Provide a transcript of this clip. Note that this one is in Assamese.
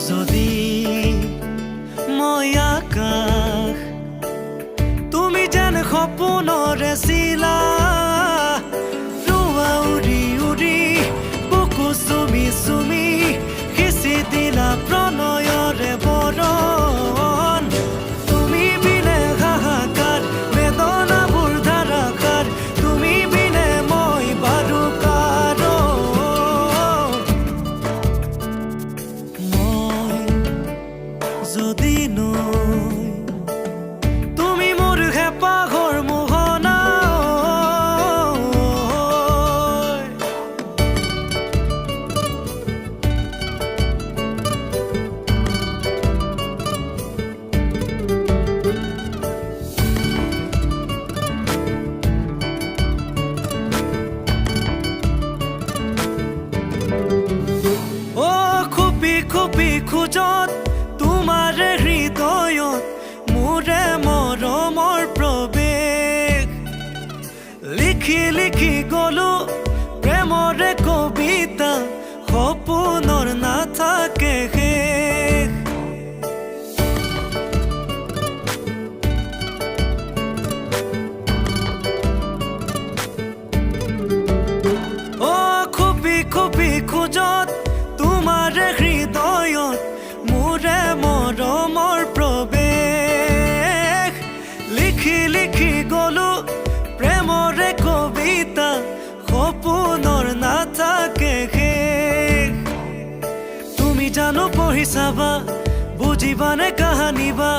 যদি মই আকাশ তুমি যেন সপোনৰে চিলা ৰুৱা উৰি উৰি বুকু চুমি চুমি সিঁচি দিলা প্ৰণয়ৰে বৰণ তুমি বিনে হাহাকাৰ বেদনাবোৰ ধাৰাসাৰ তুমি বিনে মই বাৰু কাৰ মই যদি নৈ তুমি মোৰ হেঁপাহৰ মোহনা খুপি খোজত তোমাৰে হৃদয়ত মোৰে মৰমৰ প্ৰৱেশ লিখি লিখি গলো প্ৰেমৰে কবিতা সপোনৰ নাথাকে শেষ খুপি খোজত তোমাৰে হৃদয়ত মোৰে মৰমৰ প্ৰৱেশ লিখি লিখি গলো প্ৰেমৰে কবিতা সপোনৰ নাথাকে শেষ তুমি জানো পঢ়ি চাবা বুজিবানে কাহানী বা